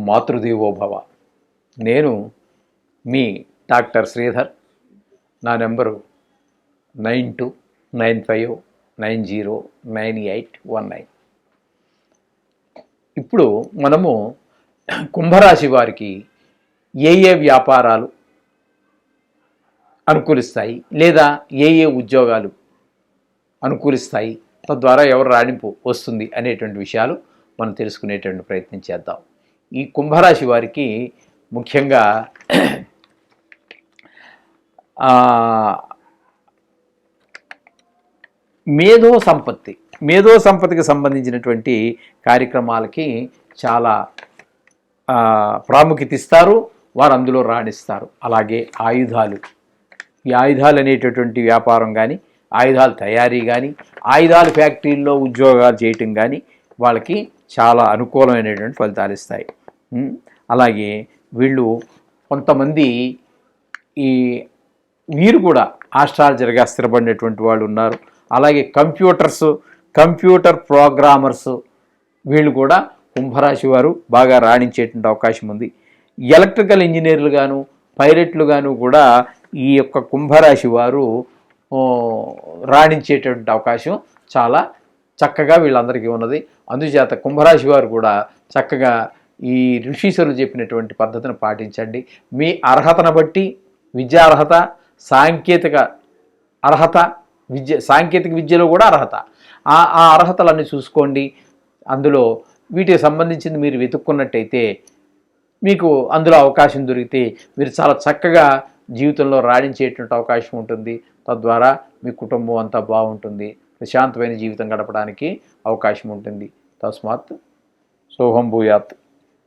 మాతృదేవోభవ. నేను మీ డాక్టర్ శ్రీధర్. నా నెంబరు 9295909819. ఇప్పుడు మనము కుంభరాశి వారికి ఏ వ్యాపారాలు అనుకూలిస్తాయి లేదా ఏ ఉద్యోగాలు అనుకూలిస్తాయి, తద్వారా ఎవరు రాణింపు వస్తుంది అనేటువంటి విషయాలు మనం తెలుసుకునేటువంటి ప్రయత్నం చేద్దాం. ఈ కుంభరాశి వారికి ముఖ్యంగా మేధో సంపత్తికి సంబంధించినటువంటి కార్యక్రమాలకి చాలా ప్రాముఖ్యత ఇస్తారు, వారు అందులో రాణిస్తారు. అలాగే ఈ ఆయుధాలు అనేటటువంటి వ్యాపారం కానీ, ఆయుధాల తయారీ కానీ, ఆయుధాల ఫ్యాక్టరీల్లో ఉద్యోగాలు చేయటం కానీ వాళ్ళకి చాలా అనుకూలమైనటువంటి ఫలితాలు ఇస్తాయి. అలాగే వీళ్ళు కొంతమంది వీరు కూడా ఆస్ట్రాలజర్గా స్థిరపడినటువంటి వాళ్ళు ఉన్నారు. అలాగే కంప్యూటర్ ప్రోగ్రామర్స్ వీళ్ళు కూడా కుంభరాశి వారు బాగా రాణించేటువంటి అవకాశం ఉంది. ఎలక్ట్రికల్ ఇంజనీర్లు గాను, పైలట్లు గాను కూడా ఈ యొక్క కుంభరాశి వారు రాణించేటువంటి అవకాశం చాలా చక్కగా వీళ్ళందరికీ ఉన్నది. అందుచేత కుంభరాశి వారు కూడా చక్కగా ఈ ఋషీశ్వరులు చెప్పినటువంటి పద్ధతిని పాటించండి. మీ అర్హతను బట్టి విద్యా అర్హత, సాంకేతిక విద్యలో కూడా అర్హత, ఆ అర్హతలన్నీ చూసుకోండి. అందులో వీటికి సంబంధించింది మీరు వెతుక్కున్నట్టయితే మీకు అందులో అవకాశం దొరికితే మీరు చాలా చక్కగా జీవితంలో రాణించేటువంటి అవకాశం ఉంటుంది. తద్వారా మీ కుటుంబం అంతా బాగుంటుంది, ప్రశాంతమైన జీవితం గడపడానికి అవకాశం ఉంటుంది. తస్మాత్ సోహం భూయాత్.